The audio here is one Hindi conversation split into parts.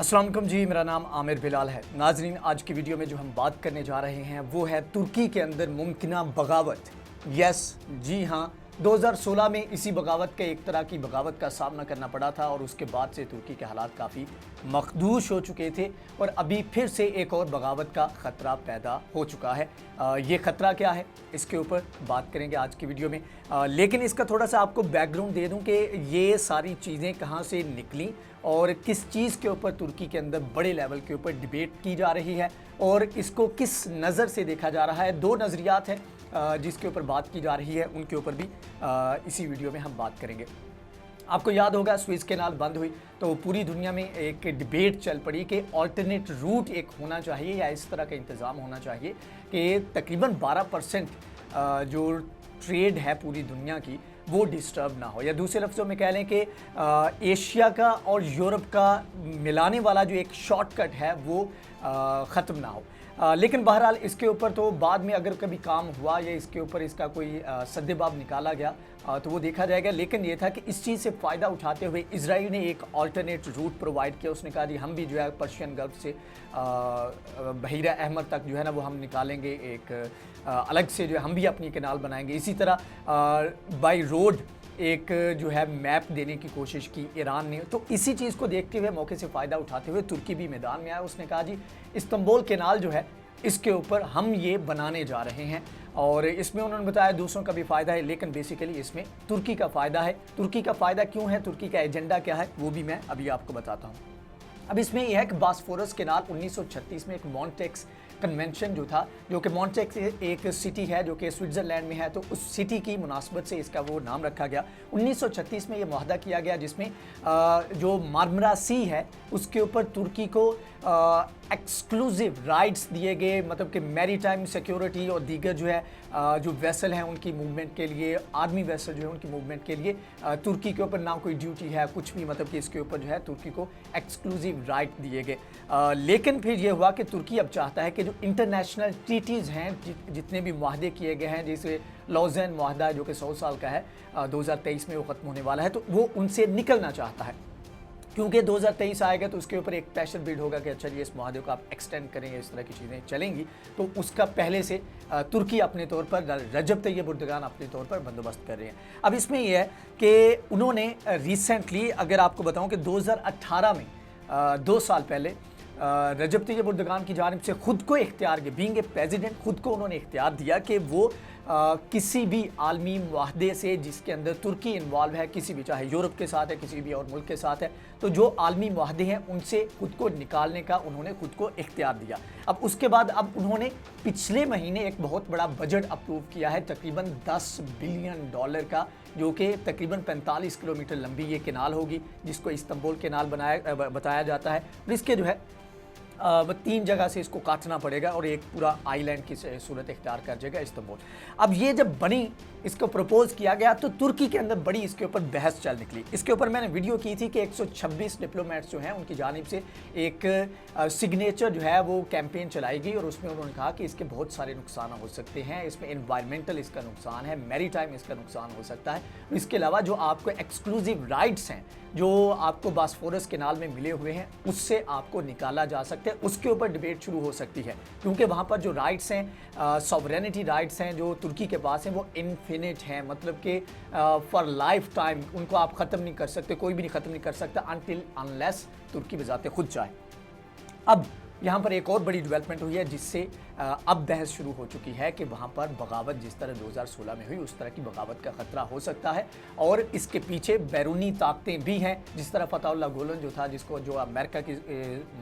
अस्सलाम वालेकुम जी, मेरा नाम आमिर बिलाल है। नाजरीन, आज की वीडियो में जो हम बात करने जा रहे हैं वो है तुर्की के अंदर मुमकिना बगावत। यस जी हाँ, 2016 में इसी बगावत के एक तरह की बगावत का सामना करना पड़ा था और उसके बाद से तुर्की के हालात काफ़ी मखदूश हो चुके थे और अभी फिर से एक और बगावत का ख़तरा पैदा हो चुका है। ये ख़तरा क्या है, इसके ऊपर बात करेंगे आज की वीडियो में। लेकिन इसका थोड़ा सा आपको बैकग्राउंड दे दूं कि ये सारी चीज़ें कहाँ से निकली और किस चीज़ के ऊपर तुर्की के अंदर बड़े लेवल के ऊपर डिबेट की जा रही है और इसको किस नज़र से देखा जा रहा है। दो नज़रियात हैं जिसके ऊपर बात की जा रही है, उनके ऊपर भी इसी वीडियो में हम बात करेंगे। आपको याद होगा स्विस कैनाल बंद हुई तो पूरी दुनिया में एक डिबेट चल पड़ी कि ऑल्टरनेट रूट एक होना चाहिए या इस तरह का इंतज़ाम होना चाहिए कि तकरीबन 12% जो ट्रेड है पूरी दुनिया की वो डिस्टर्ब ना हो, या दूसरे लफ्ज़ों में कह लें कि एशिया का और यूरोप का मिलाने वाला जो एक शॉर्टकट है वो ख़त्म ना हो। लेकिन बहरहाल इसके ऊपर तो बाद में अगर कभी काम हुआ या इसके ऊपर इसका कोई सद्देबाब निकाला गया तो वो देखा जाएगा। लेकिन ये था कि इस चीज़ से फ़ायदा उठाते हुए इजराइल ने एक अल्टरनेट रूट प्रोवाइड किया। उसने कहा जी हम भी जो है पर्शियन गल्फ से बहीरा अहमर तक जो है ना वो हम निकालेंगे, एक अलग से जो है हम भी अपनी कैनाल बनाएंगे। इसी तरह बाई रोड एक जो है मैप देने की कोशिश की ईरान ने। तो इसी चीज़ को देखते हुए, मौके से फ़ायदा उठाते हुए तुर्की भी मैदान में आया। उसने कहा जी इस्तांबुल कैनाल जो है इसके ऊपर हम ये बनाने जा रहे हैं और इसमें उन्होंने बताया दूसरों का भी फ़ायदा है, लेकिन बेसिकली इसमें तुर्की का फ़ायदा है। तुर्की का फ़ायदा क्यों है, तुर्की का एजेंडा क्या है, वो भी मैं अभी आपको बताता हूँ। अब इसमें यह है कि बास्फोरस कैनाल 1936 में एक मॉन्टेक्स कन्वेंशन जो था, जो कि मॉन्टेक्स एक सिटी है जो कि स्विट्ज़रलैंड में है, तो उस सिटी की मुनासबत से इसका वो नाम रखा गया। 1936 में ये मुआहदा किया गया जिसमें जो मार्मरा सी है उसके ऊपर तुर्की को एक्सक्लूसिव राइट्स दिए गए, मतलब कि मैरीटाइम सिक्योरिटी और दीगर जो है जो वेसल हैं उनकी मूवमेंट के लिए, आर्मी वेसल जो है उनकी मूवमेंट के लिए तुर्की के ऊपर ना कोई ड्यूटी है कुछ भी, मतलब कि इसके ऊपर जो है तुर्की को एक्सक्लूसिव राइट दिए गए। लेकिन फिर ये हुआ कि तुर्की अब चाहता है कि जो इंटरनेशनल ट्रीटीज़ हैं, जितने भी मुआहदे किए गए हैं, जैसे लॉज़ेन मुआहदा जो कि 100 साल का है, 2023 में वो ख़त्म होने वाला है, तो वो उनसे निकलना चाहता है। क्योंकि 2023 आएगा तो उसके ऊपर एक प्रेशर बिल्ड होगा कि अच्छा जी इस मुआहदे को आप एक्सटेंड करेंगे, इस तरह की चीज़ें चलेंगी, तो उसका पहले से तुर्की अपने तौर पर, रजब तैयब एर्दोगान अपने तौर पर बंदोबस्त कर रहे हैं। अब इसमें यह है कि उन्होंने रिसेंटली, अगर आपको बताऊं कि 2018 में 2 साल पहले रजब तैयब एर्दोगान की जानिब से खुद को इख्तियार के बीइंग ए प्रेसिडेंट, खुद को उन्होंने इख्तियार दिया कि वो किसी भी आलमी मुआहदे से जिसके अंदर तुर्की इन्वॉल्व है, किसी भी, चाहे यूरोप के साथ है, किसी भी और मुल्क के साथ है, तो जो आलमी मुआहदे हैं उनसे खुद को निकालने का उन्होंने खुद को इख्तियार दिया। अब उसके बाद अब उन्होंने पिछले महीने एक बहुत बड़ा बजट अप्रूव किया है, तकरीबन $10 बिलियन का, जो कि तकरीबन 45 किलोमीटर लंबी ये कैनाल होगी, जिसको इस्तांबुल कैनाल बताया जाता है। और इसके जो है 3 जगह से इसको काटना पड़ेगा और एक पूरा आइलैंड की सूरत इख्तियार कर जाएगा इस्तांबुल। अब ये जब बनी, इसको प्रपोज किया गया तो तुर्की के अंदर बड़ी इसके ऊपर बहस चल निकली। इसके ऊपर मैंने वीडियो की थी कि 126 डिप्लोमेट्स जो हैं उनकी जानिब से एक सिग्नेचर जो है वो कैंपेन चलाई गई और उसमें उन्होंने कहा कि इसके बहुत सारे नुकसान हो सकते हैं, इसमें एनवायरमेंटल इसका नुकसान है, मैरीटाइम इसका नुकसान हो सकता है। इसके अलावा जो आपको एक्सक्लूसिव राइट्स हैं जो आपको बास्फोरस कैनाल में मिले हुए हैं उससे आपको निकाला जा सकता है, उसके ऊपर डिबेट शुरू हो सकती है, क्योंकि वहाँ पर जो राइट्स हैं, सॉवरेनिटी राइट्स हैं जो तुर्की के पास हैं, वो इनफिनिट हैं, मतलब कि फॉर लाइफ टाइम उनको आप ख़त्म नहीं कर सकते, कोई भी नहीं ख़त्म नहीं कर सकता अनटिल अनलेस तुर्की बजाते खुद चाहे। अब यहाँ पर एक और बड़ी डेवलपमेंट हुई है जिससे अब बहस शुरू हो चुकी है कि वहाँ पर बगावत जिस तरह 2016 में हुई उस तरह की बगावत का ख़तरा हो सकता है और इसके पीछे बैरूनी ताकतें भी हैं, जिस तरह फतहुल्लाह गुलन जो था, जिसको जो अमेरिका की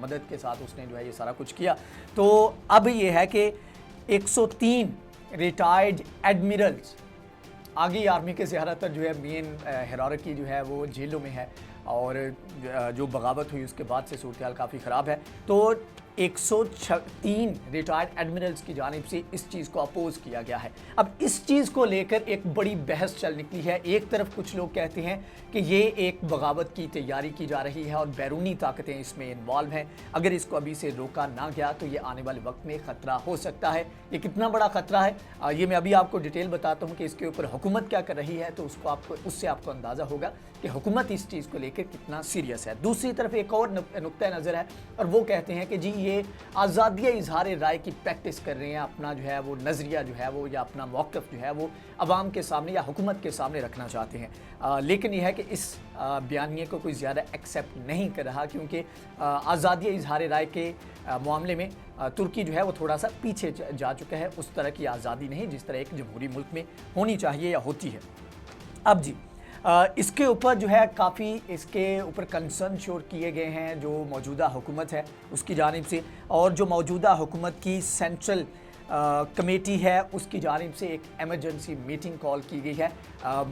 मदद के साथ उसने जो है ये सारा कुछ किया। तो अब ये है कि 103 रिटायर्ड एडमिरल्स, आगे आर्मी के ज़्यादातर जो है मेन हिरार्की जो है वो जेलों में है और जो बगावत हुई उसके बाद से सूरत हाल काफ़ी ख़राब है। तो 103 रिटायर्ड एडमिरल्स की जानिब से इस चीज़ को अपोज किया गया है। अब इस चीज़ को लेकर एक बड़ी बहस चल निकली है। एक तरफ कुछ लोग कहते हैं कि ये एक बगावत की तैयारी की जा रही है और बैरूनी ताकतें इसमें इन्वॉल्व हैं, अगर इसको अभी से रोका ना गया तो ये आने वाले वक्त में ख़तरा हो सकता है। ये कितना बड़ा ख़तरा है ये मैं अभी आपको डिटेल बताता हूँ कि इसके ऊपर हुकूमत क्या कर रही है, तो उससे आपको अंदाज़ा होगा कि हुकूमत इस चीज़ को लेकर कितना सीरियस है। दूसरी तरफ एक और नुक्ता नज़र है और वो कहते हैं कि जी ये आज़ादी इजहार राय की प्रैक्टिस कर रहे हैं, अपना जो है वो नज़रिया जो है वो या अपना मौक़िफ़ जो है वो अवाम के सामने या हुकूमत के सामने रखना चाहते हैं। लेकिन यह है कि इस बयानिए को कोई ज़्यादा एक्सेप्ट नहीं कर रहा, क्योंकि आज़ादी इजहार राय के मामले में तुर्की जो है वो थोड़ा सा पीछे जा चुका है। उस तरह की आज़ादी नहीं जिस तरह एक जमहूरी मुल्क में होनी चाहिए या होती है। अब जी इसके ऊपर जो है काफ़ी इसके ऊपर कंसर्न शोर किए गए हैं जो मौजूदा हुकूमत है उसकी जानिब से, और जो मौजूदा हुकूमत की सेंट्रल कमेटी है उसकी जानिब से एक एमरजेंसी मीटिंग कॉल की गई है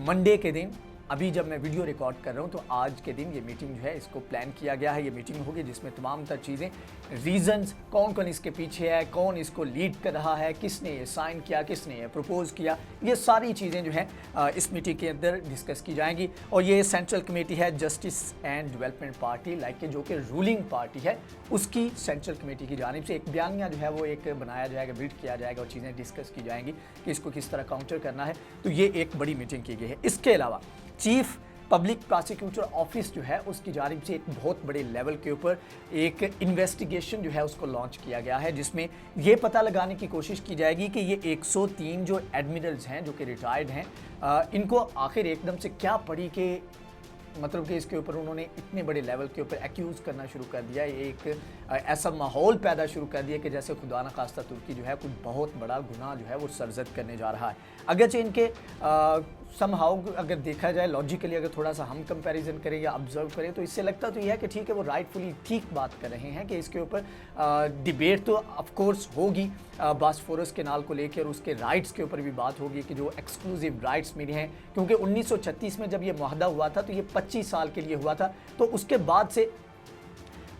मंडे के दिन। अभी जब मैं वीडियो रिकॉर्ड कर रहा हूँ तो आज के दिन ये मीटिंग जो है इसको प्लान किया गया है। ये मीटिंग होगी जिसमें तमाम तर चीज़ें, रीज़न्स, कौन कौन इसके पीछे है, कौन इसको लीड कर रहा है, किसने ये साइन किया, किसने ये प्रपोज़ किया, ये सारी चीज़ें जो हैं इस मीटिंग के अंदर डिस्कस की जाएंगी। और ये सेंट्रल कमेटी है justice and development party like के जो कि रूलिंग पार्टी है उसकी सेंट्रल कमेटी की जानिब से एक बयानिया जो है वो एक बनाया जाएगा, बिल्ड किया जाएगा और चीज़ें डिस्कस की जाएंगी कि इसको किस तरह काउंटर करना है। तो ये एक बड़ी मीटिंग की गई है। इसके अलावा चीफ पब्लिक प्रोसिक्यूटर ऑफिस जो है उसकी जानिब से एक बहुत बड़े लेवल के ऊपर एक इन्वेस्टिगेशन जो है उसको लॉन्च किया गया है, जिसमें ये पता लगाने की कोशिश की जाएगी कि ये 103 जो एडमिरल्स हैं जो कि रिटायर्ड हैं इनको आखिर एकदम से क्या पड़ी कि मतलब कि इसके ऊपर उन्होंने इतने बड़े लेवल के ऊपर एक्यूज़ करना शुरू कर दिया। एक ऐसा माहौल पैदा शुरू कर दिया कि जैसे खुदा न खास्ता तुर्की जो है कुछ बहुत बड़ा गुनाह जो है वो सरजद करने जा रहा है। अगरचे इनके समहाउ अगर देखा जाए लॉजिकली, अगर थोड़ा सा हम कंपैरिजन करें या ऑब्जर्व करें तो इससे लगता तो यह है कि ठीक है वो राइटफुली ठीक बात कर रहे हैं कि इसके ऊपर डिबेट तो ऑफकोर्स होगी बॉस्फोरस कैनाल को लेकर, उसके राइट्स के ऊपर भी बात होगी कि जो एक्सक्लूसिव राइट्स मिले हैं, क्योंकि 1936 में जब ये मुआहदा हुआ था तो ये 25 साल के लिए हुआ था। तो उसके बाद से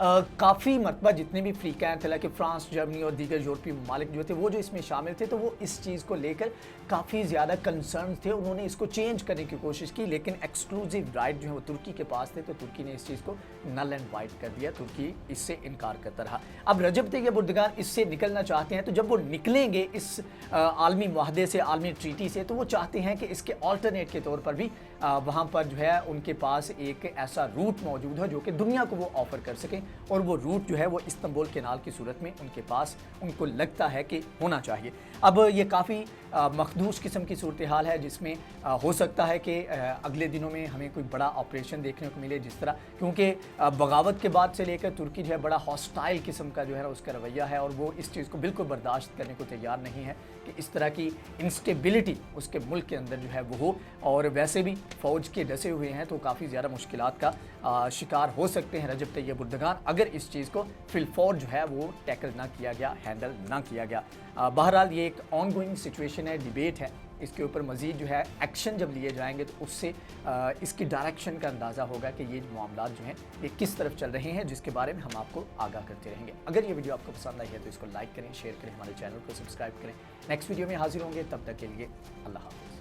काफ़ी मरतबा जितने भी फ्री कैंप थे कि फ्रांस, जर्मनी और दीगर यूरोपीय ममालिक जो थे वो जो इसमें शामिल थे, तो वो इस चीज़ को लेकर काफ़ी ज़्यादा कंसर्न थे। उन्होंने इसको चेंज करने की कोशिश की, लेकिन एक्सक्लूसिव राइट जो है वो तुर्की के पास थे, तो तुर्की ने इस चीज़ को नल एंड वाइट कर दिया। तुर्की इससे इनकार करता रहा। अब रजब तैयब एर्दोगान इससे निकलना चाहते हैं, तो जब वो निकलेंगे इस आलमी मुआहदे से, आलमी ट्रीटी से, तो वो चाहते हैं कि इसके ऑल्टरनेट के तौर पर भी वहाँ पर जो है उनके पास एक ऐसा रूट मौजूद है जो कि दुनिया को वो ऑफ़र कर सकें, और वो रूट जो है वो इस्तांबुल कैनाल की सूरत में उनके पास उनको लगता है कि होना चाहिए। अब ये काफ़ी मखदूश किस्म की सूरत हाल है जिसमें हो सकता है कि अगले दिनों में हमें कोई बड़ा ऑपरेशन देखने को मिले, जिस तरह क्योंकि बगावत के बाद से लेकर तुर्की जो है बड़ा हॉस्टाइल किस्म का जो है उसका रवैया है, और वो इस चीज़ को बिल्कुल बर्दाश्त करने को तैयार नहीं है कि इस तरह की इंस्टेबिलिटी उसके मुल्क के अंदर जो है वो हो। और वैसे भी फ़ौज के डसे हुए हैं तो काफ़ी ज़्यादा मुश्किलात का शिकार हो सकते हैं रजब तैयब एर्दोगान, अगर इस चीज़ को फिलफौर जो है वो टैकल ना किया गया, हैंडल ना किया गया। बहरहाल ये एक ऑनगोइंग सिचुएशन है, डिबेट है, इसके ऊपर मज़ीद जो है एक्शन जब लिए जाएंगे तो उससे इसकी डायरेक्शन का अंदाज़ा होगा कि ये मामला जो हैं ये किस तरफ चल रहे हैं, जिसके बारे में हम आपको आगाह करते रहेंगे। अगर ये वीडियो आपको पसंद आई है तो इसको लाइक करें, शेयर करें, हमारे चैनल को सब्सक्राइब करें। नेक्स्ट वीडियो में हाजिर होंगे, तब तक के लिए अल्लाह हाफ़िज़।